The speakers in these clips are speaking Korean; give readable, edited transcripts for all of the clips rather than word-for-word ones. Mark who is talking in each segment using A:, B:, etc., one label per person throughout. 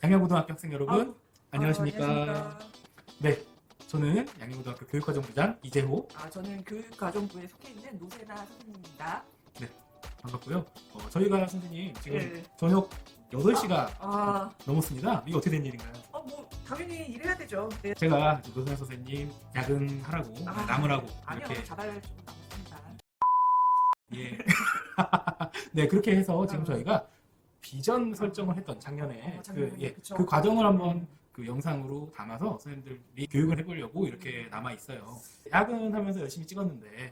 A: 양양고등학교 학생 여러분, 안녕하십니까.
B: 안녕하십니까.
A: 네, 저는 양양고등학교 교육과정부장 이재호.
B: 저는 교육과정부에 속해 있는 노세나 선생님입니다.
A: 네, 반갑고요. 저희가 선생님 지금
B: 네.
A: 저녁 8시가
B: 아,
A: 넘었습니다. 이게 어떻게 된 일인가요?
B: 뭐 당연히 일해야 되죠. 네.
A: 제가 노세나 선생님 야근하라고, 남으라고
B: 아니요,
A: 이렇게
B: 자발 좀 남았습니다.
A: 예. 네, 그렇게 해서 지금
B: 어.
A: 저희가 비전 설정을 했던 작년에
B: 작년에, 그쵸.
A: 그 과정을 한번 그 영상으로 담아서 선생님들이 교육을 해보려고 이렇게 남아 있어요. 야근하면서 열심히 찍었는데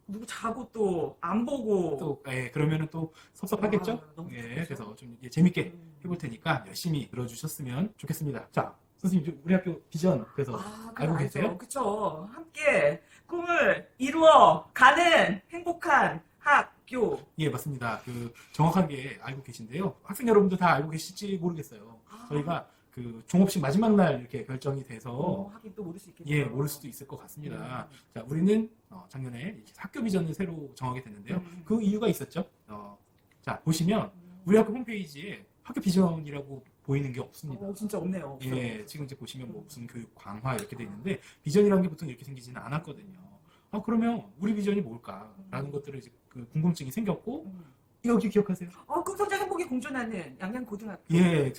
B: 누구 자고 또 안 보고
A: 또 그러면은 또 섭섭하겠죠?
B: 너무
A: 예,
B: 좋죠.
A: 그래서 좀 재밌게
B: 음.
A: 해볼 테니까 열심히 들어주셨으면 좋겠습니다. 자, 선생님 우리 학교 비전 그래서 알고 계세요?
B: 그쵸. 함께 꿈을 이루어 가는 행복한 학교.
A: 예, 맞습니다. 그 정확하게 알고 계신데요. 학생 여러분도 다 알고 계실지 모르겠어요. 저희가 그 종업식 마지막 날 이렇게 결정이 돼서
B: 하긴 또 모를 수 있겠죠.
A: 예, 모를 수도 있을 것 같습니다. 자, 우리는 작년에 이렇게 학교 비전을 새로 정하게 됐는데요. 그 이유가 있었죠. 자, 보시면 우리 학교 홈페이지에 학교 비전이라고 보이는 게 없습니다.
B: 진짜 없네요.
A: 예, 지금 이제 보시면 뭐 무슨 교육 강화 이렇게 돼 있는데 비전이라는 게 보통 이렇게 생기지는 않았거든요. 그러면 우리 비전이 뭘까라는 것들을 이제 그 궁금증이 생겼고 여기 기억하세요?
B: 꿈성장 행복이 공존하는 양양고등학교.
A: 예,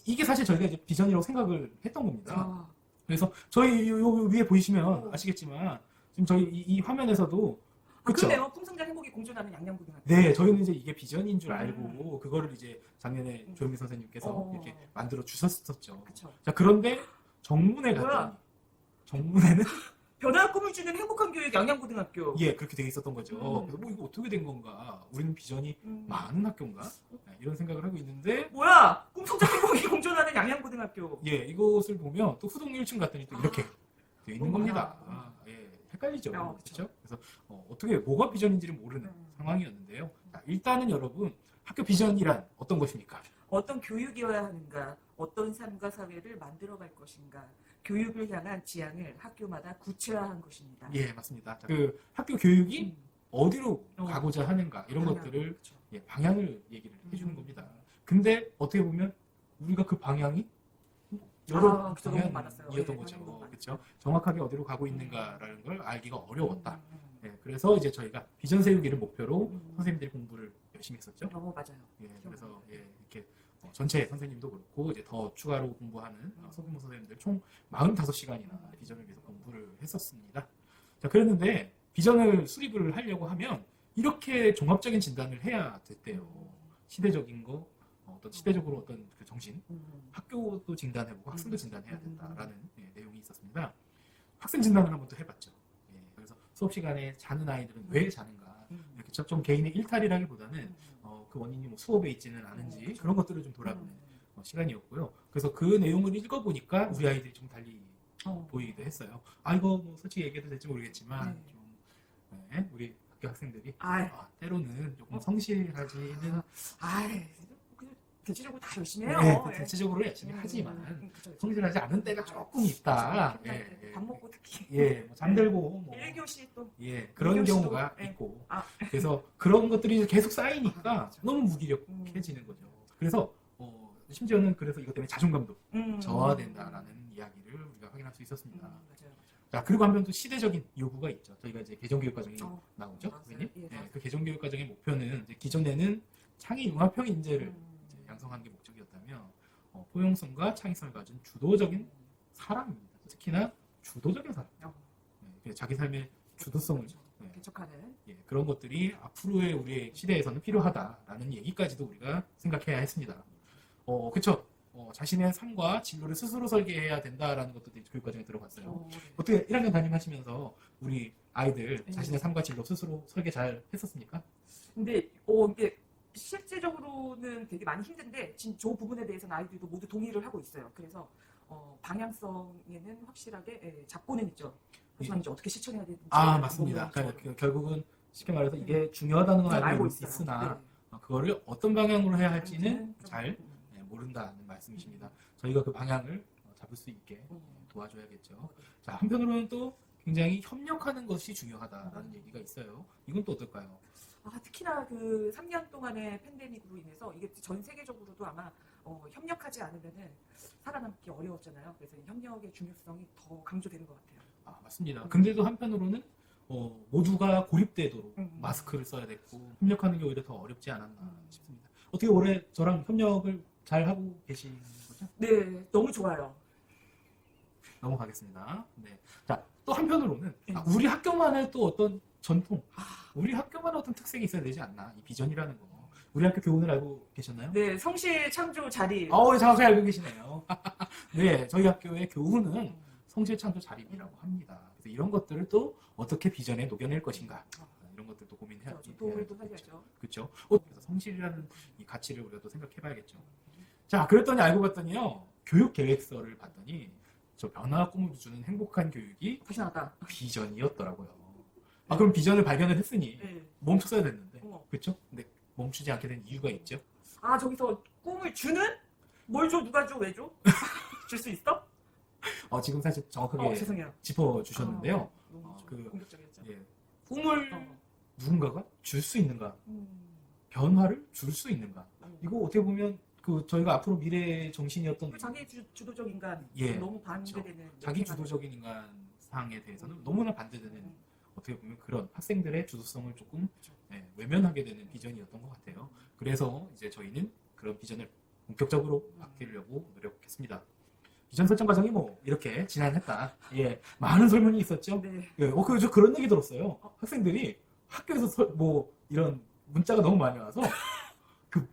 A: 이게 사실 저희가 이제 비전이라고 생각을 했던 겁니다. 그래서 저희 요 위에 보이시면 아시겠지만 지금 저희 이 화면에서도 그쵸?
B: 그러네요. 꿈성장 행복이 공존하는 양양고등학교.
A: 네, 저희는 이제 이게 비전인 줄 알고 그거를 이제 작년에 조현미 선생님께서 이렇게 만들어 주셨었죠.
B: 그쵸.
A: 자, 그런데 정문에 갔더니
B: 뭐야?
A: 정문에는
B: 변화와 꿈을 주는 행복한 교육 양양고등학교.
A: 예, 그렇게 돼 있었던 거죠. 그래서 뭐 이거 어떻게 된 건가? 우리는 비전이 많은 학교인가? 네, 이런 생각을 하고 있는데
B: 뭐야? 꿈성장 행복이 공존하는 양양고등학교.
A: 예, 이것을 보면 또 후동 1층 갔더니 또 이렇게 돼 있는 겁니다. 예, 헷갈리죠.
B: 그쵸.
A: 그렇죠? 그래서 어떻게 뭐가 비전인지를 모르는 상황이었는데요. 자, 일단은 여러분 학교 비전이란 어떤 것입니까?
B: 어떤 교육이어야 하는가? 어떤 삶과 사회를 만들어갈 것인가? 교육을 향한 지향을 학교마다 구체화한 것입니다.
A: 예, 맞습니다. 자, 그 학교 교육이
B: 음.
A: 어디로 가고자 하는가 이런
B: 방향,
A: 것들을
B: 그쵸.
A: 예, 방향을 얘기를 해주는 겁니다. 근데 어떻게 보면 우리가 그 방향이 여러
B: 그쵸, 너무 많았어요.
A: 방향이었던
B: 예,
A: 거죠.
B: 방향이 너무
A: 그렇죠? 정확하게 어디로 가고 있는가라는 걸 알기가 어려웠다. 예, 그래서 이제 저희가 비전 세우기를 목표로 선생님들이 공부를 열심히 했었죠.
B: 맞아요.
A: 예, 그래서 이렇게 전체 선생님도 그렇고 이제 더 추가로 공부하는 소규모 선생님들 총 45시간이나 비전을 위해서 공부를 했었습니다. 자, 그랬는데 비전을 수립을 하려고 하면 이렇게 종합적인 진단을 해야 됐대요. 시대적인 거, 어떤 시대적으로 어떤 그 정신, 학교도 진단해보고 학생도 진단해야 된다라는 내용이 있었습니다. 학생 진단을 한번 또 해봤죠. 예, 그래서 수업 시간에 자는 아이들은 왜 자는가 이렇게 좀 개인의 일탈이라기보다는 그 원인이 뭐 수업에 있지는 않은지 그런 것들을 좀 돌아보는 시간이었고요. 그래서 그 내용을 읽어보니까 우리 아이들이 좀 달리 보이기도 했어요. 이거 뭐 솔직히 얘기해도 될지 모르겠지만 좀 우리 학교 학생들이 때로는 조금 성실하지는
B: 대체적으로 다 열심히 해요.
A: 네, 대체적으로 열심히 하지만 성실하지 않은 때가 조금
B: 그쵸.
A: 있다.
B: 밥 먹고 특히.
A: 뭐 잠들고 뭐
B: 1교시 또.
A: 그런
B: 일교시도,
A: 경우가
B: 네.
A: 있고 그래서 그런 것들이 계속 쌓이니까
B: 맞아.
A: 너무 무기력해지는 거죠. 그래서 심지어는 그래서 이것 때문에 자존감도 저하된다라는 이야기를 우리가 확인할 수 있었습니다.
B: 맞아요.
A: 자, 그리고 한편 또 시대적인 요구가 있죠. 저희가 이제 개정교육과정이 나오죠,
B: 맞아요.
A: 선생님.
B: 예, 맞아요.
A: 그 개정교육과정의 목표는 이제 기존에는 창의융합형 인재를 이제 양성하는 게 목적이었다면 포용성과 창의성을 가진 주도적인 사람입니다. 특히나 주도적인 사람. 자기 삶의 주도성을
B: 개척하는.
A: 그런 것들이 앞으로의 우리의 시대에서는 필요하다라는 얘기까지도 우리가 생각해야 했습니다. 그쵸? 자신의 삶과 진로를 스스로 설계해야 된다라는 것도 교육과정에 들어갔어요. 어떻게 1학년 담임하시면서 우리 아이들 자신의 삶과 진로 스스로 설계 잘 했었습니까?
B: 근데 이게 실제적으로는 되게 많이 힘든데 지금 저 부분에 대해서는 아이들도 모두 동의를 하고 있어요. 그래서 방향성에는 확실하게 잡고는 있죠. 하지만 이제 어떻게 실천해야 되는지
A: 맞습니다. 그러니까 결국은 쉽게 말해서 이게 중요하다는 건 알고 있으나 그거를 어떤 방향으로 해야 할지는 잘 모른다는 말씀이십니다. 저희가 그 방향을 잡을 수 있게 도와줘야겠죠. 자, 한편으로는 또 굉장히 협력하는 것이 중요하다라는 얘기가 있어요. 이건 또 어떨까요?
B: 특히나 그 3년 동안의 팬데믹으로 인해서 이게 전 세계적으로도 아마 협력하지 않으면은 살아남기 어려웠잖아요. 그래서 이 협력의 중요성이 더 강조되는 것 같아요.
A: 아, 맞습니다. 근데도 한편으로는 모두가 고립되도록
B: 음.
A: 마스크를 써야 됐고 협력하는 게 오히려 더 어렵지 않았나 싶습니다. 어떻게 올해 저랑 협력을 잘 하고 계신 거죠?
B: 네, 너무 좋아요.
A: 넘어가겠습니다. 네. 자, 또 한편으로는
B: 네.
A: 우리 학교만의 또 어떤 전통, 우리 학교만의 어떤 특색이 있어야 되지 않나? 이 비전이라는 거. 우리 학교 교훈을 알고 계셨나요?
B: 네, 성실 창조 자리.
A: 정확히 알고 계시네요. 네, 저희 학교의 교훈은 성실창조 자립이라고 합니다. 그래서 이런 것들을 또 어떻게 비전에 녹여낼 것인가, 이런 것들도 고민해야죠.
B: 도움도 살려야죠.
A: 그렇죠. 그래서 성실이라는 이 가치를 우리가 또 생각해봐야겠죠. 자, 그랬더니 알고 봤더니요, 교육 계획서를 봤더니 저 변화와 꿈을 주는 행복한 교육이
B: 불쌍하다.
A: 비전이었더라고요. 아, 그럼 비전을 발견을 했으니
B: 네.
A: 멈췄어야 됐는데,
B: 어머.
A: 그렇죠? 근데 멈추지 않게 된 이유가 있죠.
B: 아, 저기서 꿈을 주는? 뭘 줘? 누가 줘? 왜 줘? 줄 수 있어?
A: 지금 사실 정확하게
B: 죄송해요.
A: 짚어주셨는데요.
B: 너무 좀
A: 그-
B: 공격적이었죠.
A: 예, 꿈을
B: 어.
A: 누군가가 줄 수 있는가,
B: 음.
A: 변화를 줄 수 있는가.
B: 음.
A: 이거 어떻게 보면 저희가 앞으로 미래의 정신이었던
B: 자기 주도적 인간
A: 예,
B: 너무 반대되는
A: 자기 주도적인 인간상에 대해서는 너무나 반대되는 어떻게 보면 그런 학생들의 주도성을 조금 외면하게 되는 비전이었던 것 같아요. 그래서 이제 저희는 그런 비전을 본격적으로 바뀌려고 노력했습니다. 비전 설정 과정이 뭐 이렇게 진행했다. 예, 많은 설문이 있었죠.
B: 네.
A: 예, 저 그런 얘기 들었어요. 학생들이 학교에서 뭐 이런 문자가 너무 많이 와서 그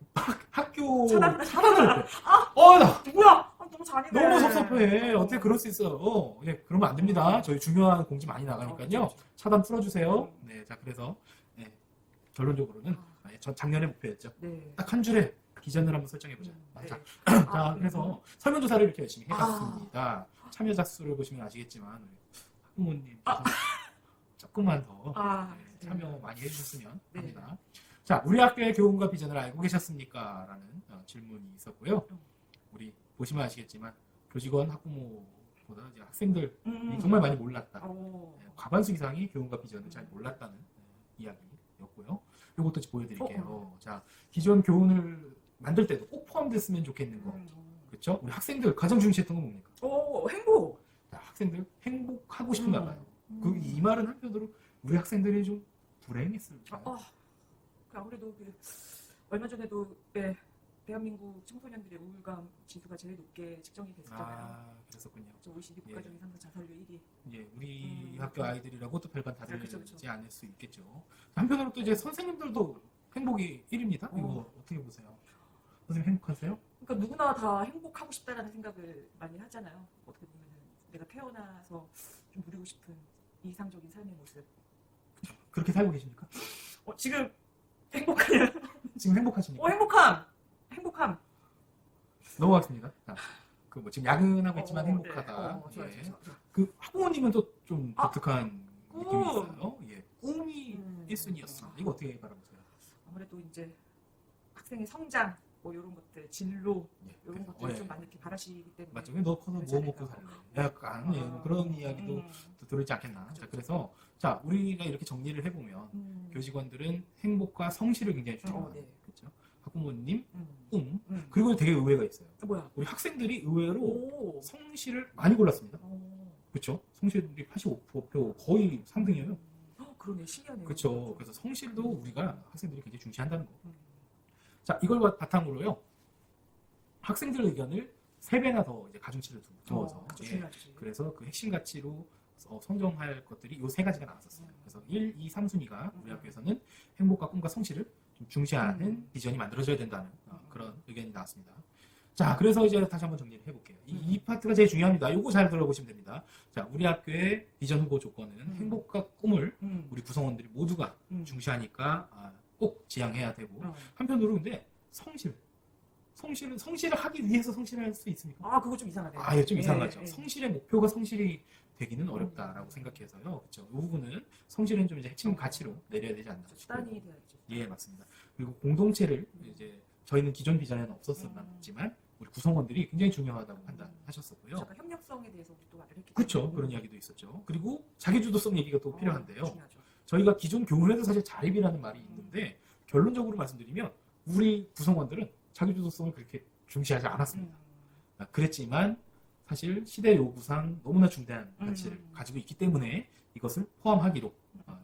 A: 학교
B: 차단을
A: 차단을 해. 나
B: 누구야? 아, 너무 잔인해.
A: 너무 섭섭해. 어떻게 그럴 수 있어요? 네, 그러면 안 됩니다. 저희 중요한 공지 많이 나가니까요. 차단 풀어주세요. 네, 자 그래서 결론적으로는 작년의 목표였죠.
B: 네.
A: 딱 한 줄에 비전을 한번 설정해보자.
B: 네.
A: 자, 그래서 설문조사를 이렇게 열심히 해봤습니다. 참여자 수를 보시면 아시겠지만 우리 학부모님께서 조금만 더 참여 많이 해주셨으면
B: 네.
A: 합니다. 자, 우리 학교의 교훈과 비전을 알고 계셨습니까? 라는 질문이 있었고요. 우리 보시면 아시겠지만 교직원, 학부모보다 이제 학생들이 정말 많이 몰랐다. 과반수 이상이 교훈과 비전을 잘 몰랐다는 이야기였고요. 이것도 보여드릴게요. 자, 기존 교훈을 만들 때도 꼭 포함됐으면 좋겠는 거. 그렇죠? 우리 학생들 가장 중시했던 건 뭡니까?
B: 행복.
A: 자, 학생들 행복하고 싶은가 봐요. 이 말은 한편으로 우리 학생들이 좀 불행했을까요?
B: 아무래도 얼마 전에도 대한민국 청소년들의 우울감 지수가 제일 높게 측정이 됐었잖아요.
A: 그랬었군요.
B: OECD 국가 중에 상승 자살률 1위.
A: 예, 우리 학교 아이들이라고 또 별반 다르지
B: 그렇죠.
A: 않을 수 있겠죠. 한편으로 또 이제 선생님들도 행복이 1위입니다. 이거 어떻게 보세요? 선생님 행복하세요?
B: 그러니까 누구나 다 행복하고 싶다라는 생각을 많이 하잖아요. 어떻게 보면 내가 태어나서 좀 누리고 싶은 이상적인 삶의 모습.
A: 그렇게 살고 계십니까?
B: 지금 행복해요.
A: 지금 행복하십니까?
B: 행복함.
A: 넘어가겠습니다. 그 지금 야근하고 있지만 행복하다.
B: 좋아요.
A: 그 학부모님은 또 좀 독특한
B: 꿈.
A: 느낌이 있어요. 예, 꿈이 1순위였어. 이거 어떻게 바라보세요?
B: 아무래도 이제 학생의 성장, 이런 것들, 진로, 이런 것들을 좀 많이 이렇게 바라시기 때문에.
A: 맞죠? 너 커서 뭐 먹고 살래? 약간 뭐 그런 이야기도 또 들어있지 않겠나. 자, 그래서 자 우리가 이렇게 정리를 해보면 교직원들은 행복과 성실을 굉장히 중요해요. 그렇죠? 학부모님, 꿈, 그리고 되게 의외가 있어요.
B: 뭐야?
A: 우리 학생들이 의외로 성실을 많이 골랐습니다. 그렇죠? 성실이 85% 거의 3등이에요.
B: 그러네, 신기하네요.
A: 그렇죠. 그래서 성실도 우리가 학생들이 굉장히 중시한다는 거. 자, 이걸 바탕으로요. 학생들 의견을 3배나 더 이제 가중치를 두어서 그래서 그 핵심 가치로 선정할 것들이 이 3가지가 나왔었어요. 그래서 1, 2, 3순위가 우리 학교에서는 행복과 꿈과 성실을 좀 중시하는 비전이 만들어져야 된다는 그런 의견이 나왔습니다. 자, 그래서 이제 다시 한번 정리를 해볼게요. 이 파트가 제일 중요합니다. 요거 잘 들어보시면 됩니다. 자, 우리 학교의 비전 후보 조건은 행복과 꿈을 우리 구성원들이 모두가 중시하니까 꼭 지향해야 되고 한편으로 근데 성실을 하기 위해서 성실할 수 있습니까?
B: 그거 좀 이상하네요.
A: 예, 좀 이상하죠. 성실의 목표가 성실이 되기는 어렵다라고 생각해서요. 그렇죠. 이 부분은 성실은 좀 이제 핵심 가치로 내려야 되지 않나.
B: 수단이 돼야죠.
A: 예, 맞습니다. 그리고 공동체를 이제 저희는 기존 비전에는 없었지만 우리 구성원들이 굉장히 중요하다고 판단하셨었고요.
B: 잠깐 협력성에 대해서 우리 또 말을 했기 때문에.
A: 그렇죠. 그런 이야기도 있었죠. 그리고 자기주도성 얘기가 또 필요한데요.
B: 중요하죠.
A: 저희가 기존 교훈에도 사실 자립이라는 말이 있는데 결론적으로 말씀드리면 우리 구성원들은 자기주도성을 그렇게 중시하지 않았습니다. 그랬지만 사실 시대 요구상 너무나 중대한 가치를 가지고 있기 때문에 이것을 포함하기로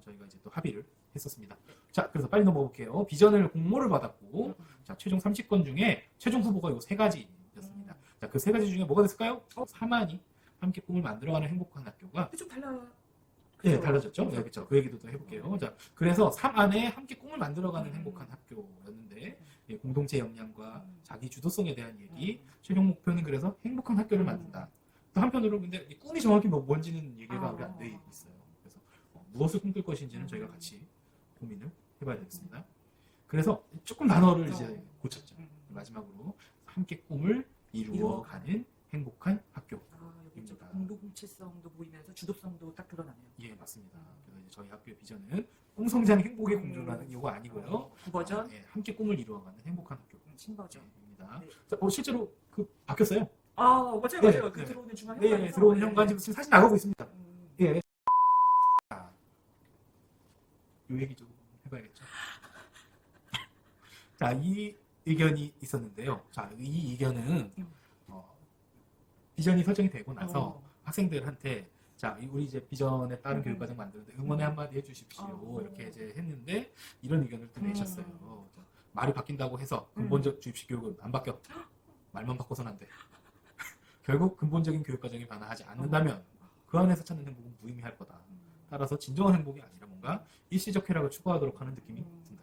A: 저희가 이제 또 합의를 했었습니다. 자, 그래서 빨리 넘어가 볼게요. 비전을 공모를 받았고, 자, 최종 30건 중에 최종 후보가 요 세 가지였습니다. 자, 그 세 가지 중에 뭐가 됐을까요? 사만이 함께 꿈을 만들어가는 행복한 학교가
B: 좀 달라.
A: 네, 달라졌죠. 네, 그렇죠. 그 얘기도 또 해볼게요. 자, 그래서 삶 안에 함께 꿈을 만들어가는 행복한 학교였는데 예, 공동체 역량과 자기 주도성에 대한 얘기, 최종 목표는 그래서 행복한 학교를 만든다. 또 한편으로 근데 이 꿈이 정확히 뭔지는 얘기가 우리 안 돼 있어요. 그래서 무엇을 꿈꿀 것인지는 저희가 같이 고민을 해봐야 되겠습니다. 그래서 조금 단어를 이제 고쳤죠. 마지막으로 함께 꿈을 이루어가는 행복한 학교.
B: 여기 좀 공동체성도 보이면서 주도성도 딱 드러나네요.
A: 예, 맞습니다. 그래서 이제 저희 학교의 비전은 꿈성장 행복의 공주라는 이거 아니고요.
B: 구버전,
A: 예, 함께 꿈을 이루어가는 행복한
B: 신버전.
A: 학교입니다.
B: 네.
A: 자, 실제로 그 바뀌었어요.
B: 맞아요,
A: 네,
B: 맞아요. 그
A: 네.
B: 들어오는 중간
A: 네,
B: 현관에서.
A: 들어오는 현관 지금 사진 나가고 있습니다. 예. 자, 요 얘기 좀 해봐야겠죠. 자, 이 의견이 있었는데요. 자, 이 의견은 비전이 설정이 되고 나서 학생들한테 자, 우리 이제 비전에 따른 교육과정 만드는데 응원의 한마디 해주십시오. 이렇게 이제 했는데 이런 의견을 또 내셨어요. 자, 말이 바뀐다고 해서 근본적 주입식 교육은 안 바뀌어. 말만 바꿔서는 안 돼. 결국 근본적인 교육과정이 변화하지 않는다면 그 안에서 찾는 행복은 무의미할 거다. 따라서 진정한 행복이 아니라 뭔가 일시적 쾌락을 추구하도록 하는 느낌이 든다.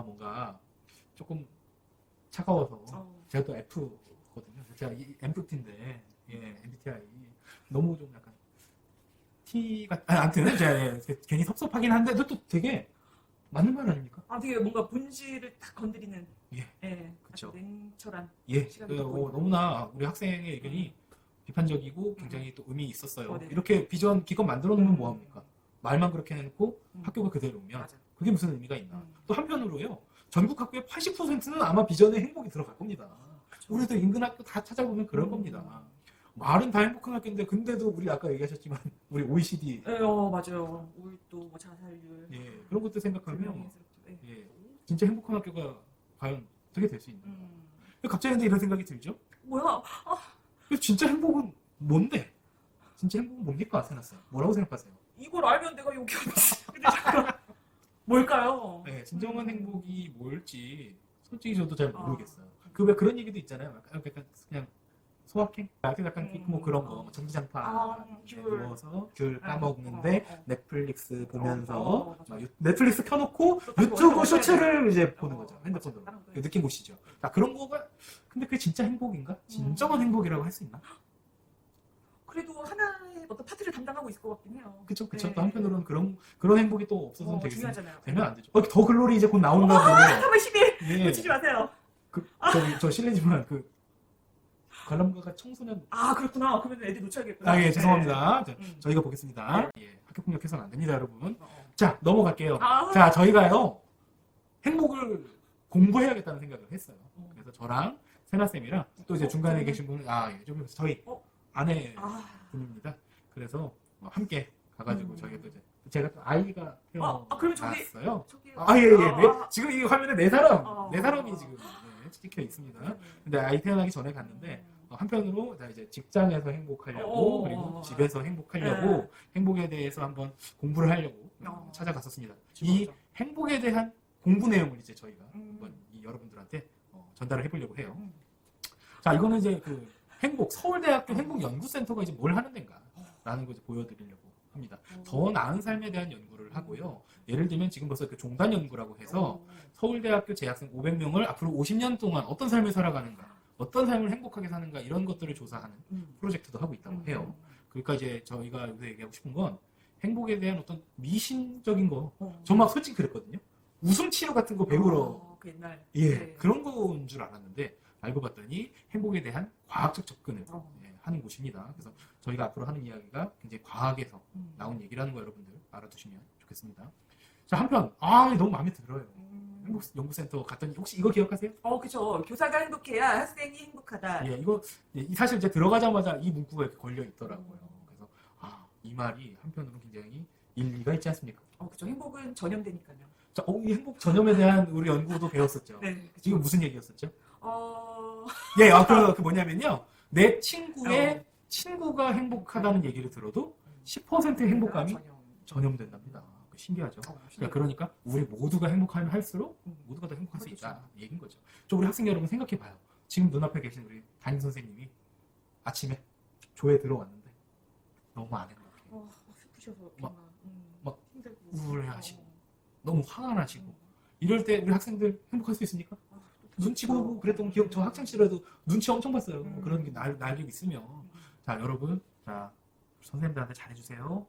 A: 뭔가 조금 차가워서 제가 또 F거든요. 제가 MFT인데 MBTI 너무 좀 약간 T가 아무튼 제가 괜히 섭섭하긴 한데 또 되게 맞는 말 아닙니까?
B: 되게 뭔가 본질을 딱 건드리는.
A: 예, 그렇죠.
B: 냉철한.
A: 예,
B: 시간이 더 보이고.
A: 너무나 우리 학생의 의견이 비판적이고 굉장히 또 의미 있었어요.
B: 네.
A: 이렇게 비전 기껏 만들어 놓으면 뭐 합니까? 말만 그렇게 해놓고 학교가 그대로면
B: 맞아.
A: 그게 무슨 의미가 있나? 또 한편으로요. 전국 학교의 80%는 아마 비전의 행복이 들어갈 겁니다. 우리도 인근 학교 다 찾아보면 그럴 겁니다. 말은 다 행복한 학교인데 근데도 우리 아까 얘기하셨지만 우리 OECD
B: 맞아요. 우울도 뭐 자살률.
A: 예, 그런 것도 생각하면
B: 불명예스럽죠.
A: 예, 진짜 행복한 학교가 과연 어떻게 될 수 있나? 갑자기 근데 이런 생각이 들죠?
B: 뭐야?
A: 진짜 행복은 뭔데? 진짜 행복은 뭡니까? 생각하세요. 뭐라고 생각하세요?
B: 이걸 알면 내가 여기 없지. 근데 잠깐 뭘까요?
A: 네, 진정한 행복이 뭘지 솔직히 저도 잘 모르겠어요. 그 왜 그런 얘기도 있잖아요. 약간 그냥 소확행? 약간 뭐 그런 거 전기장판 누워서 귤 까먹는데 넷플릭스 보면서 막 넷플릭스 켜놓고 유튜브 쇼츠를 이제 보는 거죠. 핸드폰으로. 느낌 보시죠. 자, 그런 거가 근데 그게 진짜 행복인가? 진정한 행복이라고 할 수 있나?
B: 그래도 하나의 어떤 파트를 담당하고 있을 것 같긴 해요.
A: 그쵸.
B: 네.
A: 또 한편으로는 그런 행복이 또 없어서는
B: 중요하잖아요.
A: 되면 안 되죠. 더 글로리 이제 곧 나온다고.
B: 3월 10일
A: 예.
B: 놓치지 마세요.
A: 저 실례지만 관람가가 청소년.
B: 그렇구나. 그러면 애들 놓쳐야겠구나.
A: 예, 죄송합니다. 자,
B: 네.
A: 저희가 보겠습니다. 예, 학교 폭력해서는 안 됩니다, 여러분. 자, 넘어갈게요.
B: 아.
A: 자, 저희가요, 행복을 공부해야겠다는 생각을 했어요. 그래서 저랑 세나쌤이랑 또 이제 중간에 계신 분은, 좀 저희 아내 분입니다. 그래서 함께 가가지고 저희가 또 이제, 제가 또 아이가
B: 그러면 저기-
A: 태어났어요.
B: 저기요.
A: 지금 이 화면에 네 사람이 지금 찍혀 있습니다. 근데 아이 태어나기 전에 갔는데, 한편으로 이제 직장에서 행복하려고 그리고 집에서 행복하려고 행복에 대해서 한번 공부를 하려고 찾아갔었습니다. 이 행복에 대한 공부 내용을 이제 저희가 한번 이 여러분들한테 전달을 해보려고 해요. 자, 이거는 이제 그 서울대학교 행복연구센터가 이제 뭘 하는 데인가라는 걸 이제 보여드리려고 합니다. 더 나은 삶에 대한 연구를 하고요. 예를 들면 지금 벌써 그 종단 연구라고 해서 서울대학교 재학생 500명을 앞으로 50년 동안 어떤 삶을 살아가는가, 어떤 삶을 행복하게 사는가 이런 것들을 조사하는 프로젝트도 하고 있다고 해요. 그러니까 이제 저희가 여기서 얘기하고 싶은 건 행복에 대한 어떤 미신적인 거. 저 막 솔직히 그랬거든요. 웃음 치료 같은 거 배우러
B: 그 옛날.
A: 그런 건 줄 알았는데 알고 봤더니 행복에 대한 과학적 접근을 하는 곳입니다. 그래서 저희가 앞으로 하는 이야기가 굉장히 과학에서 나온 얘기라는 거 여러분들 알아두시면 좋겠습니다. 자, 한편 너무 마음에 들어요. 행복연구센터 갔더니 혹시 이거 기억하세요?
B: 그쵸. 교사가 행복해야 학생이 행복하다.
A: 이거 사실 이제 들어가자마자 이 문구가 이렇게 걸려 있더라고요. 그래서 이 말이 한편으로는 굉장히 일리가 있지 않습니까?
B: 그쵸. 행복은 전염되니까요.
A: 자, 이 행복 전염에 대한 우리 연구도 배웠었죠.
B: 네, 그쵸.
A: 지금 무슨 얘기였었죠?
B: 어,
A: 예, 그 뭐냐면요. 내 친구의 친구가 행복하다는 얘기를 들어도 10%의 행복감이 전염된답니다. 신기하죠. 그러니까 우리 모두가 행복하면 할수록 모두가 더 행복할 수 있다. 얘기인 거죠. 저 우리 학생 여러분 생각해봐요. 지금 눈앞에 계신 우리 담임 선생님이 아침에 조에 들어왔는데 너무 안 행복해요.
B: 슬프셔서
A: 막
B: 힘들고
A: 우울해하시고 너무 화가 나시고 이럴 때 우리 학생들 행복할 수 있습니까? 눈치 보고 그랬던 기억, 저 학창시절에도 눈치 엄청 봤어요. 그런 게 날리고 있으면. 자, 여러분, 자, 선생님들한테 잘해주세요.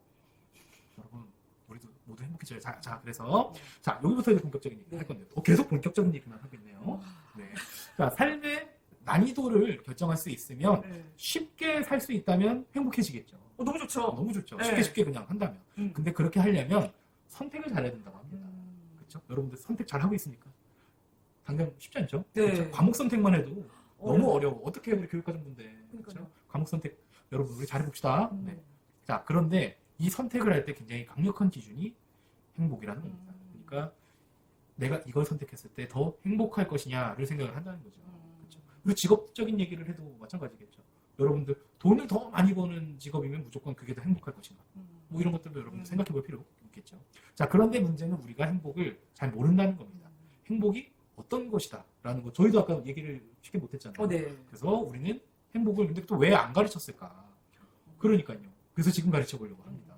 A: 여러분, 우리도 모두 행복해져요. 자, 그래서, 자, 여기부터 이제 본격적인 얘기 할 건데, 계속 본격적인 얘기만 하고 있네요. 네. 자, 삶의 난이도를 결정할 수 있으면 쉽게 살 수 있다면 행복해지겠죠.
B: 너무 좋죠.
A: 너무 좋죠.
B: 네.
A: 쉽게 그냥 한다면. 근데 그렇게 하려면 선택을 잘해야 된다고 합니다. 그렇죠? 여러분들 선택 잘하고 있습니까? 당장 쉽지 않죠?
B: 네.
A: 그렇죠? 과목 선택만 해도 너무 어려워. 어떻게 우리 교육과정인데. 그렇죠? 과목 선택, 여러분, 우리 잘해봅시다. 네. 자, 그런데 이 선택을 할 때 굉장히 강력한 기준이 행복이라는 겁니다. 그러니까 내가 이걸 선택했을 때 더 행복할 것이냐를 생각을 한다는 거죠. 그렇죠? 그리고 직업적인 얘기를 해도 마찬가지겠죠. 여러분들 돈을 더 많이 버는 직업이면 무조건 그게 더 행복할 것인가. 뭐 이런 것들도 여러분들 생각해 볼 필요 있겠죠. 자, 그런데 문제는 우리가 행복을 잘 모른다는 겁니다. 행복이 어떤 것이다 라는 거. 저희도 아까 얘기를 쉽게 못했잖아요.
B: 네.
A: 그래서 우리는 행복을 근데 또 왜 안 가르쳤을까? 그러니까요. 그래서 지금 가르쳐 보려고 합니다.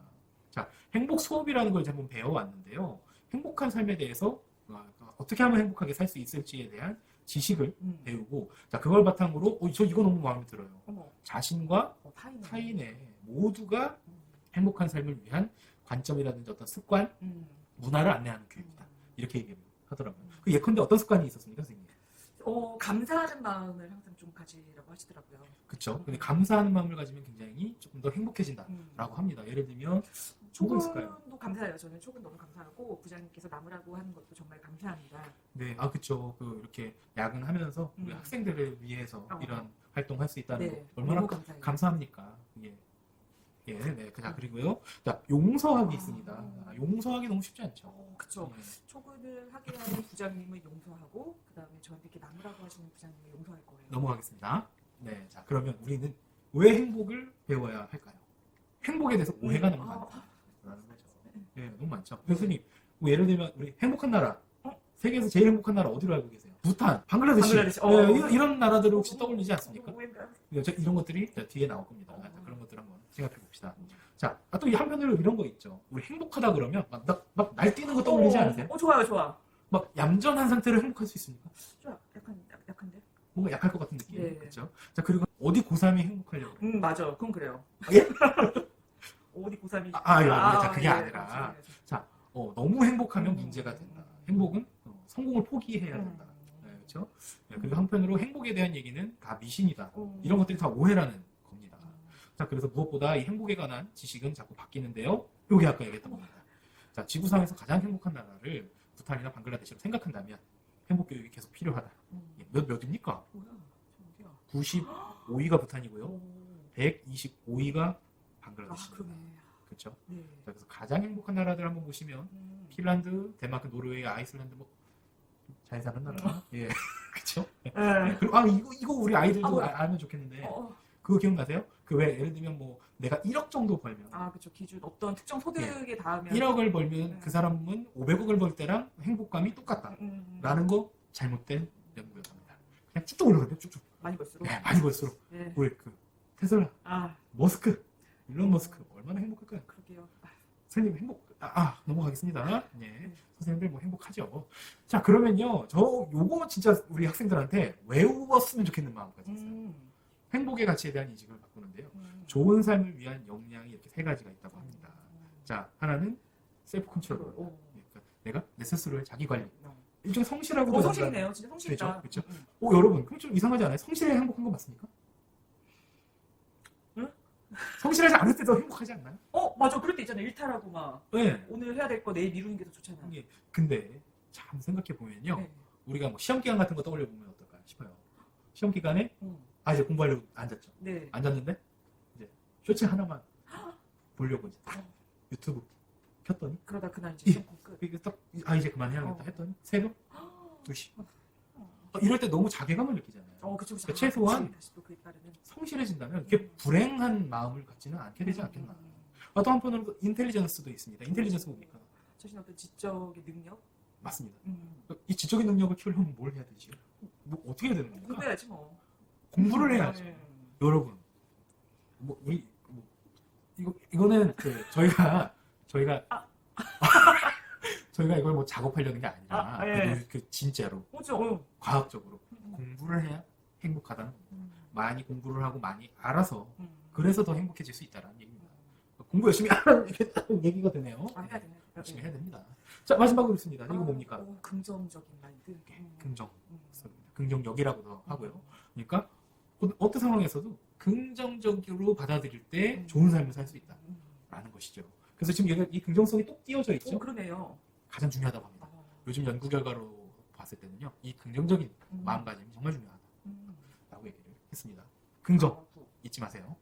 A: 자, 행복 수업이라는 걸 이제 한번 배워왔는데요. 행복한 삶에 대해서 어떻게 하면 행복하게 살 수 있을지에 대한 지식을 배우고, 자, 그걸 바탕으로, 저 이거 너무 마음에 들어요. 자신과 타인의 모두가 행복한 삶을 위한 관점이라든지 어떤 습관, 문화를 안내하는 교육이다. 이렇게 얘기하더라고요. 그 예컨대 어떤 습관이 있었습니까, 선생님?
B: 감사하는 마음을 항상 좀 가지라고 하시더라고요.
A: 그렇죠. 근데 감사하는 마음을 가지면 굉장히 조금 더 행복해진다라고 합니다. 예를 들면
B: 초근도 감사해요. 저는 초근 너무 감사하고 부장님께서 나무라고 하는 것도 정말 감사합니다.
A: 네, 그렇죠. 이렇게 야근하면서 우리 학생들을 위해서 이런 활동할 수 있다는 거 얼마나 감사합니까? 네. 자, 그리고요. 자, 용서하기 있습니다. 용서하기 너무 쉽지 않죠.
B: 그렇죠. 초근을 하게 하는 부장님을 용서하고 그다음에 저한테 이렇게 나무라고 하시는 부장님을 용서할 거예요.
A: 넘어가겠습니다. 네, 자, 그러면 우리는 왜 행복을 배워야 할까요? 행복에 대해서 오해가 너무 많다라는 거죠. 네, 너무 많죠. 교수님, 뭐 예를 들면 우리 행복한 나라, 세계에서 제일 행복한 나라 어디로 알고 계세요? 부탄, 방글라데시. 이런 나라들을 혹시 떠올리지 않습니까? 이런 것들이 뒤에 나올 겁니다. 그런 것들 한번 생각해 봅시다. 자, 또 이 한편으로 이런 거 있죠. 우리 행복하다 그러면 막 날뛰는 거 떠올리지 않으세요?
B: 좋아.
A: 막 얌전한 상태로 행복할 수 있습니까?
B: 약한데?
A: 뭔가 약할 것 같은 느낌.
B: 네.
A: 그렇죠? 자, 그리고 어디 고3이 행복하려고 그래요?
B: 맞아. 그건 그래요.
A: 예?
B: 어디 고3이
A: 자, 그게 아니라. 자, 너무 행복하면 문제가 된다. 행복은 성공을 포기해야 된다. 네, 그렇죠? 네, 그리고 한편으로 행복에 대한 얘기는 다 미신이다. 이런 것들이 다 오해라는 겁니다. 자, 그래서 무엇보다 이 행복에 관한 지식은 자꾸 바뀌는데요. 요게 아까 얘기했던 겁니다. 자, 지구상에서 가장 행복한 나라를 부탄이나 방글라데시로 생각한다면 행복 교육이 계속 필요하다. 몇입니까? 95위가 부탄이고요. 125위가 방글라데시입니다. 그렇죠?
B: 네.
A: 그래서 가장 행복한 나라들 한번 보시면 핀란드, 덴마크, 노르웨이, 아이슬란드 잘 사는 나라. 예, 그렇죠? 네. 그리고 이거 우리 아이들도 알면 좋겠는데 그거 기억나세요? 예를 들면 내가 1억 정도 벌면
B: 그렇죠. 기준 어떤 특정 소득에 닿으면
A: 1억을 벌면 그 사람은 500억을 벌 때랑 행복감이 똑같다라는 거 잘못된 연구였습니다. 그냥 쭉쭉 올라가요. 쭉쭉.
B: 많이 벌수록.
A: 네, 많이 벌수록.
B: 네.
A: 우리 테슬라, 머스크, 일론 머스크 얼마나 행복할까요?
B: 그러게요.
A: 선생님 행복. 넘어가겠습니다. 네. 선생님들 행복하죠. 자, 그러면요. 요거 진짜 우리 학생들한테 외웠으면 좋겠는 마음까지 있어요. 행복의 가치에 대한 인식을 바꾸는데요. 좋은 삶을 위한 역량이 이렇게 3가지가 있다고 합니다. 자, 하나는 셀프 컨트롤. 그러니까 내가 내 스스로의 자기 관리. 일종의 성실하고도
B: 성실이네요. 진짜 성실이다.
A: 그렇죠? 여러분, 그럼 좀 이상하지 않아요? 성실해 행복한 거 맞습니까?
B: 응?
A: 성실하지 않을 때도 행복하지 않나요?
B: 맞아. 그럴 때 있잖아요. 일탈하고
A: 네.
B: 오늘 해야 될 거 내일 미루는 게 더 좋잖아.
A: 근데 참 생각해 보면요.
B: 네.
A: 우리가 시험 기간 같은 거 떠올려 보면 어떨까 싶어요. 시험 기간에 이제 공부하려고 앉았죠.
B: 네.
A: 앉았는데 이제 쇼츠 하나만 보려고 이제 유튜브 켰더니
B: 그러다 그날 이제
A: 예.
B: 시험 끝.
A: 이게 딱 이제 그만해야겠다
B: 어.
A: 했더니 새벽 2시. 이럴 때 너무 자괴감을 느끼잖아요.
B: 그쵸.
A: 그러니까 최소한
B: 다시 또 그에 따르는.
A: 성실해진다면 이렇게 불행한 마음을 갖지는 않게 되지 않겠나. 또 한편으로 인텔리전스도 있습니다. 인텔리전스 뭡니까?
B: 자신의 어떤 지적의 능력?
A: 맞습니다.
B: 음.
A: 이 지적인 능력을 키우려면 뭘 해야 되지? 뭐 어떻게 해야 되는 겁니까?
B: 공부해야지 뭐.
A: 공부를 해야죠. 여러분, 우리 이거는 저희가 저희가 이걸 뭐 작업하려는 게 아니라
B: 예.
A: 진짜로
B: 그죠.
A: 과학적으로 공부를 해야 행복하다는 겁니다. 많이 공부를 하고 많이 알아서
B: 음.
A: 그래서 더 행복해질 수 있다는 얘기입니다. 공부 열심히 하라는 얘기가 되네요.
B: 해야 되네.
A: 열심히 해야 됩니다. 자, 마지막으로 있습니다. 이거 뭡니까?
B: 긍정적인 말들.
A: 긍정적이라고도 하고요. 그러니까 어떤 상황에서도 긍정적으로 받아들일 때 좋은 삶을 살 수 있다라는 것이죠. 그래서 지금 얘가 이 긍정성이 똑 띄어져 있죠.
B: 그러네요.
A: 가장 중요하다고 합니다. 요즘 연구 결과로 봤을 때는요, 이 긍정적인 마음가짐이 정말 중요하다라고 얘기를 했습니다. 긍정 잊지 마세요.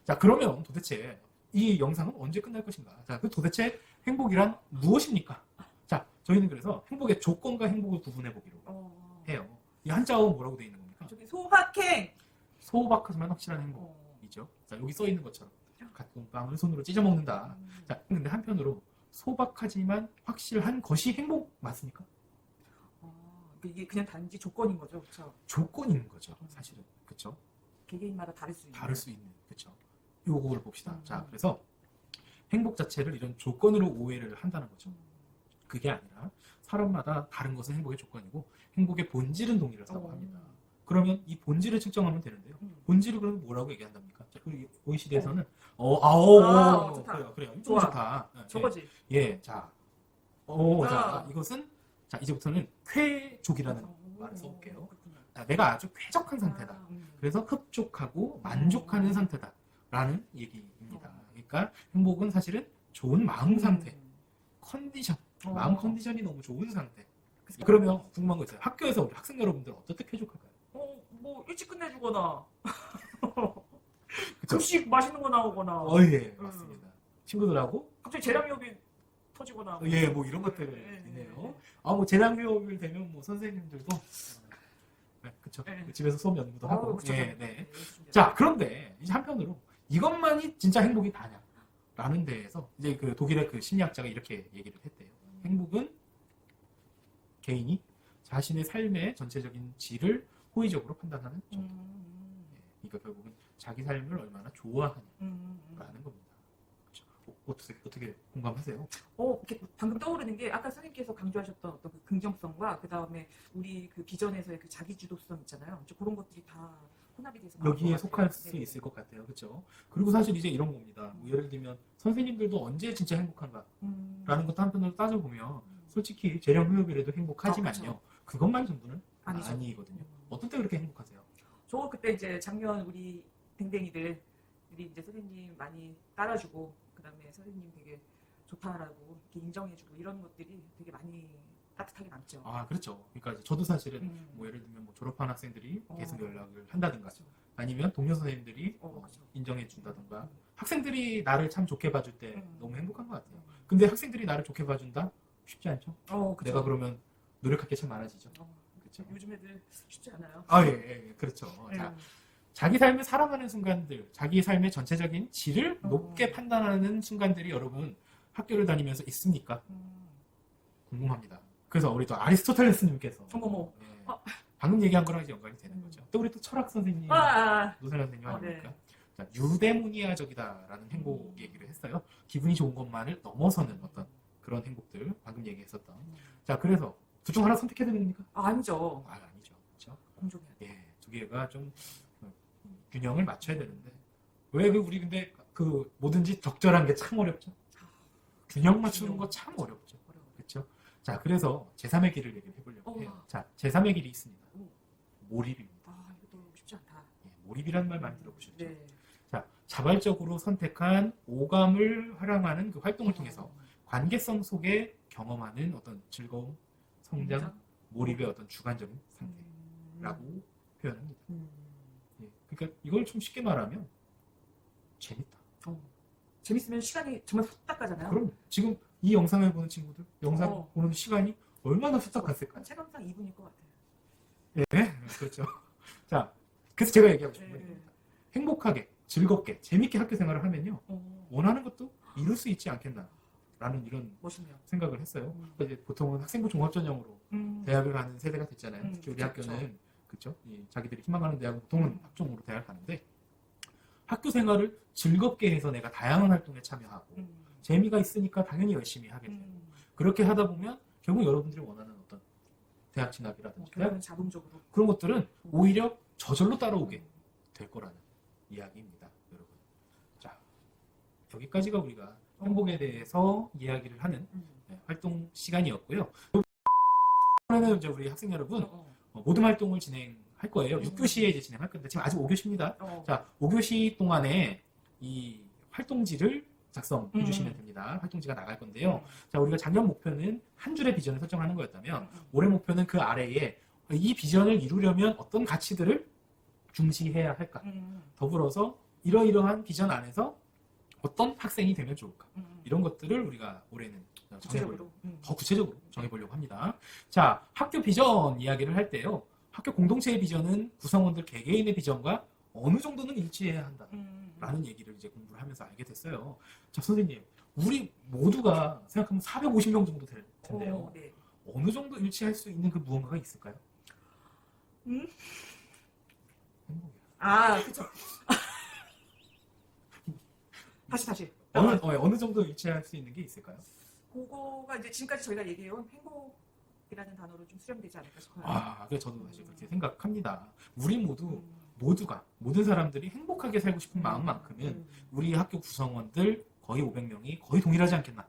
A: 자, 그러면 도대체 이 영상은 언제 끝날 것인가? 자, 그 도대체 행복이란 무엇입니까? 자, 저희는 그래서 행복의 조건과 행복을 구분해 보기로 해요. 이 한자어 뭐라고 되어 있는 겁니까?
B: 저기 소확행.
A: 소박하지만 확실한 행복이죠. 자, 여기 써 있는 것처럼 갓 빵을 손으로 찢어 먹는다. 자, 근데 한편으로 소박하지만 확실한 것이 행복 맞습니까?
B: 이게 그냥 단지 조건인 거죠, 그렇죠?
A: 조건인 거죠, 사실은. 그렇죠?
B: 개개인마다 다를 수 있는.
A: 그렇죠. 요거를 봅시다. 자, 그래서 행복 자체를 이런 조건으로 오해를 한다는 거죠. 그게 아니라 사람마다 다른 것은 행복의 조건이고 행복의 본질은 동일하다고 합니다. 그러면 이 본질을 측정하면 되는데요. 본질을 그러면 뭐라고 얘기한답니까? 자, 그리고 OECD에서는
B: 좋다.
A: 그래요. 좀
B: 좋아.
A: 좋다.
B: 저거지.
A: 예, 자, 이것은 자 이제부터는 쾌족이라는 말을 써볼게요. 자, 내가 아주 쾌적한 상태다. 그래서 흡족하고 만족하는 상태다라는 얘기입니다. 그러니까 행복은 사실은 좋은 마음 상태, 컨디션, 마음 컨디션이 너무 좋은 상태. 그러면 궁금한 거 있어요. 학교에서 우리 학생 여러분들 어떻게 쾌족할까요?
B: 뭐 일찍 끝내주거나
A: 그쵸?
B: 급식 맛있는 거 나오거나
A: 예, 맞습니다. 친구들하고
B: 갑자기 재량유업이 터지거나
A: 예, 뭐 이런 것들이네요. 뭐 재량교육을 되면 뭐 선생님들도 그쵸. 집에서 수업 연구도 하고. 네. 자, 그런데 이제 한편으로 이것만이 진짜 행복이 다냐라는 데에서 이제 그 독일의 그 심리학자가 이렇게 얘기를 했대요. 행복은 개인이 자신의 삶의 전체적인 질을 호의적으로 판단하는 정도. 그러니까 결국은 자기 삶을 얼마나 좋아하냐라는 겁니다. 그렇죠? 어떻게 공감하세요?
B: 이렇게 방금 떠오르는 게 아까 선생님께서 강조하셨던 어떤 그 긍정성과 그 다음에 우리 그 비전에서의 그 자기주도성 있잖아요. 그런 것들이 다 혼합이 돼서
A: 여기에 속할 수 있을 것 같아요. 그렇죠? 그리고 사실 이제 이런 겁니다. 뭐 예를 들면 선생님들도 언제 진짜 행복한가라는 것도 한편으로 따져보면 솔직히 재량후업이라도 행복하지만요. 그것만 전부는 아니거든요. 어떤 때 그렇게 행복하세요?
B: 저 그때 이제 작년 우리 댕댕이들이 이제 선생님 많이 따라주고 그다음에 선생님 되게 좋다라고 이렇게 인정해주고 이런 것들이 되게 많이 따뜻하게 남죠.
A: 그렇죠. 그러니까 저도 사실은 뭐 예를 들면 뭐 졸업한 학생들이 계속 연락을 한다든가 아니면 동료 선생님들이 인정해 준다든가 학생들이 나를 참 좋게 봐줄 때 너무 행복한 것 같아요. 근데 학생들이 나를 좋게 봐준다? 쉽지 않죠? 내가 그러면 노력할 게 참 많아지죠.
B: 그렇죠. 요즘 애들 쉽지 않아요.
A: 그렇죠. 자, 자기 삶을 사랑하는 순간들, 자기 삶의 전체적인 질을 높게 판단하는 순간들이 여러분 학교를 다니면서 있습니까? 궁금합니다. 그래서 우리 또 아리스토텔레스님께서 방금 얘기한 거랑 이제 연관이 되는 거죠. 또 우리 또 철학 선생님, 노선 선생님 아닙니까? 자, 유대무니아적이다라는 행복 얘기를 했어요. 기분이 좋은 것만을 넘어서는 어떤 그런 행복들 방금 얘기했었던. 자, 그래서 둘 중 하나 선택해야 되는 겁니까?
B: 아니죠.
A: 아니죠. 그렇죠?
B: 공정해야 돼.
A: 예, 두 개가 좀 균형을 맞춰야 되는데 왜 우리 근데 그 뭐든지 적절한 게 참 어렵죠. 균형 맞추는 거 참 어렵죠. 그렇죠? 자, 그래서 제3의 길을 얘기를 해보려고 해요. 자, 제3의 길이 있습니다. 몰입입니다.
B: 이것도 쉽지 않다.
A: 몰입이라는 말 많이 들어보셨죠?
B: 네.
A: 자, 자발적으로 선택한 오감을 활용하는 그 활동을 통해서 관계성 속에 경험하는 어떤 즐거움, 성장, 몰입의 어떤 주관적인 상태라고 표현합니다. 그러니까 이걸 좀 쉽게 말하면 재밌다.
B: 재밌으면 시간이 정말 후딱 가잖아요.
A: 그럼 지금 이 영상을 보는 친구들, 영상
B: 어.
A: 보는 시간이 얼마나 후딱 갔을까요?
B: 체감상 2분일 것 같아요.
A: 예, 그렇죠. 자, 그래서 제가 얘기하고 싶은
B: 네,
A: 건
B: 네.
A: 이겁니다. 행복하게, 즐겁게, 재밌게 학교 생활을 하면요. 원하는 것도 이룰 수 있지 않겠나. 라는 이런
B: 멋있네요.
A: 생각을 했어요.
B: 음.
A: 이제 보통은 학생부 종합전형으로 대학을 가는 세대가 됐잖아요. 특히 우리
B: 그쵸,
A: 학교는 그쵸? 자기들이 희망하는 대학은 보통은
B: 음.
A: 학종으로 대학을 가는데 학교 생활을 즐겁게 해서 내가 다양한 활동에 참여하고 재미가 있으니까 당연히 열심히 하게 되고 그렇게 하다 보면 결국 여러분들이 원하는 어떤 대학 진학이라든지
B: 결국은 자동적으로.
A: 그런 것들은 오히려 저절로 따라오게 될 거라는 이야기입니다, 여러분. 자, 여기까지가 우리가 행복에 대해서 이야기를 하는 활동 시간이었고요. 이번에는 이제 우리 학생 여러분 모든 활동을 진행할 거예요. 6교시에 이제 진행할 건데 지금 아직 5교시입니다. 자, 5교시 동안에 이 활동지를 작성해 주시면 됩니다. 활동지가 나갈 건데요. 자, 우리가 작년 목표는 한 줄의 비전을 설정하는 거였다면 올해 목표는 그 아래에 이 비전을 이루려면 어떤 가치들을 중시해야 할까? 더불어서 이러이러한 비전 안에서 어떤 학생이 되면 좋을까? 이런 것들을 우리가 올해는 정해보려고, 더 구체적으로 정해보려고 합니다. 자, 학교 비전 이야기를 할 때요. 학교 공동체의 비전은 구성원들 개개인의 비전과 어느 정도는 일치해야 한다. 라는 얘기를 이제 공부를 하면서 알게 됐어요. 자, 선생님, 우리 모두가 생각하면 450명 정도 될 텐데요.
B: 네.
A: 어느 정도 일치할 수 있는 그 무언가가 있을까요? 행복이야.
B: 아, 그쵸. 다시.
A: 어느 정도 일치할 수 있는 게 있을까요?
B: 그거가 이제 지금까지 저희가 얘기해온 행복이라는 단어로 좀 수렴되지 않을까 싶어요.
A: 그래서 저도 사실 그렇게 생각합니다. 우리 모두가, 모든 사람들이 행복하게 살고 싶은 마음만큼은 우리 학교 구성원들 거의 500명이 거의 동일하지 않겠나.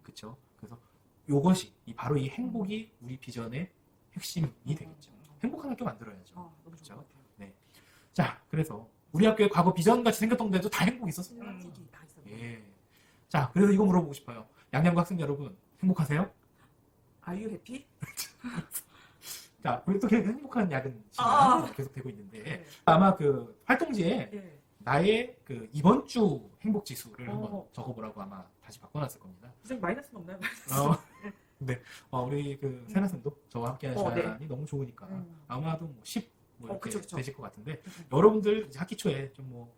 A: 그쵸? 그래서 요것이, 바로 이 행복이 우리 비전의 핵심이 되겠죠. 행복한 학교 만들어야죠.
B: 너무 좋은
A: 그렇죠?
B: 것 같아요.
A: 네. 자, 그래서 우리 학교의 과거 비전같이 생겼던데도 다 행복이 있었어요.
B: 이게 다 있어요.
A: 예. 자, 그래서 이거 물어보고 싶어요. 양양고 학생 여러분, 행복하세요?
B: Are you happy?
A: 자, 우리 또 계속 행복한 야근
B: 아.
A: 시간 계속 되고 있는데
B: 네.
A: 아마 그 활동지에
B: 네.
A: 나의 그 이번 주 행복 지수를
B: 어.
A: 한번 적어보라고 아마 다시 바꿔놨을 겁니다.
B: 선생님 마이너스는 없나요?
A: 네, 우리 그 세나쌤도 저와 함께하는
B: 네.
A: 시간이 너무 좋으니까 아마도 뭐 10 뭐 이렇게
B: 그쵸.
A: 되실 것 같은데 여러분들 이제 학기 초에 좀 뭐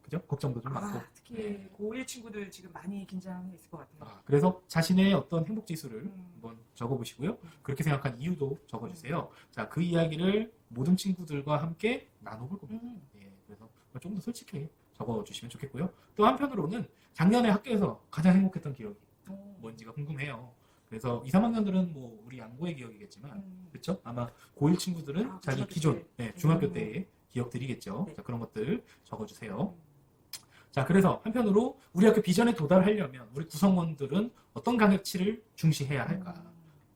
A: 그죠? 걱정도 좀 많고
B: 특히
A: 네.
B: 고1 친구들 지금 많이 긴장해 있을 것 같아요.
A: 그래서 자신의 어떤 행복 지수를
B: 음.
A: 한번 적어보시고요. 그렇게 생각한 이유도 적어주세요. 자, 그 이야기를 모든 친구들과 함께 나눠볼 겁니다. 예, 그래서 좀 더 솔직하게 적어주시면 좋겠고요. 또 한편으로는 작년에 학교에서 가장 행복했던 기억이 뭔지가 궁금해요. 그래서 2, 3학년들은 뭐 우리 양고의 기억이겠지만 그렇죠? 아마 고1 친구들은 자기
B: 중학교
A: 기존
B: 때.
A: 중학교 때의 기억들이겠죠.
B: 네.
A: 자, 그런 것들 적어주세요. 자, 그래서 한편으로 우리 학교 비전에 도달하려면 우리 구성원들은 어떤 가치를 중시해야 할까?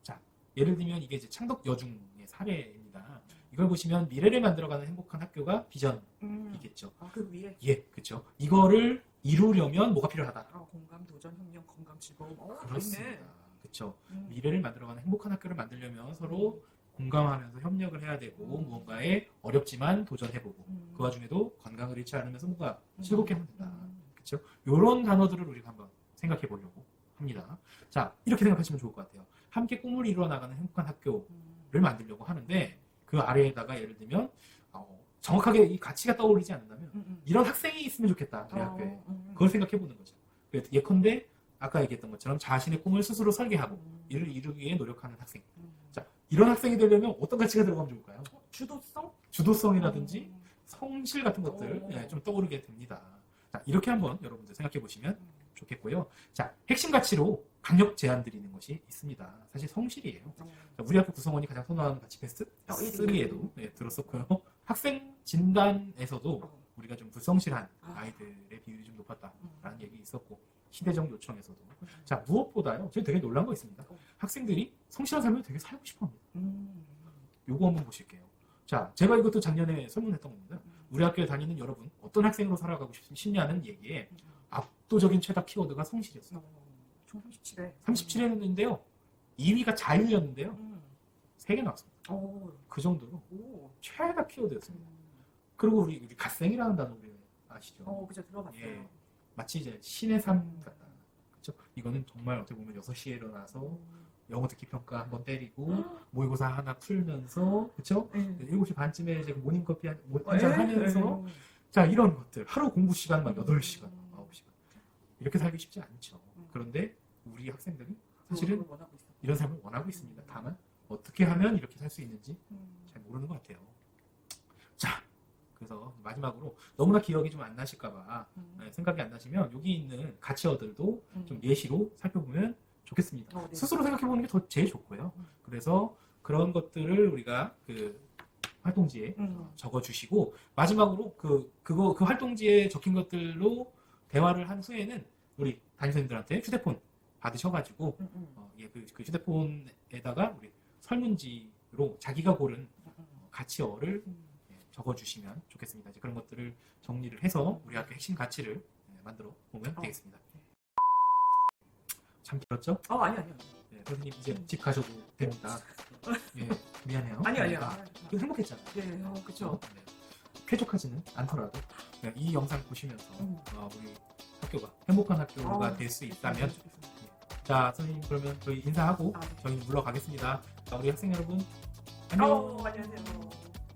A: 자, 예를 들면 이게 이제 창덕 여중의 사례입니다. 이걸 보시면 미래를 만들어가는 행복한 학교가 비전이겠죠.
B: 그 위에
A: 예, 그렇죠. 이거를 이루려면 뭐가 필요하다?
B: 공감, 도전, 협력, 건강, 즐거움.
A: 그렇습니다. 그렇죠. 미래를 만들어가는 행복한 학교를 만들려면 서로 공감하면서 협력을 해야 되고 무언가에 어렵지만 도전해보고 그 와중에도 건강을 잃지 않으면서 뭔가 즐겁게 하면 된다. 그렇죠? 이런 단어들을 우리가 한번 생각해 보려고 합니다. 자, 이렇게 생각하시면 좋을 것 같아요. 함께 꿈을 이루어 나가는 행복한 학교를 만들려고 하는데 그 아래에다가 예를 들면 정확하게 이 가치가 떠오르지 않는다면 이런 학생이 있으면 좋겠다. 우리 학교에. 그걸 생각해 보는 거죠. 예컨대 아까 얘기했던 것처럼 자신의 꿈을 스스로 설계하고 이를 이루기 위해 노력하는 학생. 자, 이런 학생이 되려면 어떤 가치가 들어가면 좋을까요?
B: 주도성?
A: 주도성이라든지 성실 같은 것들 좀 떠오르게 됩니다. 자, 이렇게 한번 여러분들 생각해 보시면 좋겠고요. 자, 핵심 가치로 강력 제안 드리는 것이 있습니다. 사실 성실이에요. 자, 우리 학교 구성원이 가장 선호하는 가치 베스트 3에도 들었었고요. 학생 진단에서도 우리가 좀 불성실한 아이들의 비율이 좀 높았다라는 얘기 있었고 시대적 요청에서도 자, 무엇보다요. 제가 되게 놀란 거 있습니다. 학생들이 성실한 삶을 되게 살고 싶어 합니다. 요거 한번 보실게요. 자, 제가 이것도 작년에 설문했던 겁니다. 우리 학교에 다니는 여러분 어떤 학생으로 살아가고 싶냐는 얘기에 압도적인 최다 키워드가 성실이었어요.
B: 총 37회.
A: 37회였는데요. 2위가 자유였는데요. 3개 나왔습니다. 그 정도로 최다 키워드였습니다. 그리고 우리 갓생이라는 단어 우리 아시죠?
B: 그죠, 들어봤어요.
A: 예, 마치 이제 신의 삶 같다. 그렇죠? 이거는 정말 어떻게 보면 6시에 일어나서 영어 듣기 평가 한번 때리고 모의고사 하나 풀면서 그렇죠? 7시 반쯤에 이제 모닝커피 한잔 하면서 자 이런 것들 하루 공부 시간 막 8시간, 9시간 이렇게 살기 쉽지 않죠. 그런데 우리 학생들이 사실은 이런 삶을 원하고 있습니다. 다만 어떻게 하면 이렇게 살 수 있는지 잘 모르는 것 같아요. 자, 그래서 마지막으로 너무나 기억이 좀 안 나실까봐 생각이 안 나시면 여기 있는 가치어들도 좀 예시로 살펴보면 좋겠습니다.
B: 네.
A: 스스로 생각해보는 게 더 제일 좋고요. 그래서 그런 것들을 우리가 그 활동지에 적어주시고 마지막으로 그 활동지에 적힌 것들로 대화를 한 후에는 우리 담임선생님들한테 휴대폰 받으셔가지고 그 휴대폰에다가 우리 설문지로 자기가 고른 가치어를 적어주시면 좋겠습니다. 이제 그런 것들을 정리를 해서 우리 학교 핵심 가치를 만들어 보면 되겠습니다. 참 길었죠?
B: 아니요.
A: 네, 선생님 이제 집 가셔도 됩니다. 예, 미안해요.
B: 아니요.
A: 행복했잖아요.
B: 네, 그렇죠.
A: 네. 쾌족하지는 않더라도 이 영상 보시면서 우리 학교가 행복한 학교가 될 수 있다면 자 선생님 그러면 저희 인사하고
B: 네.
A: 저희 물러가겠습니다. 자, 우리 학생 여러분 안녕.
B: 안녕하세요.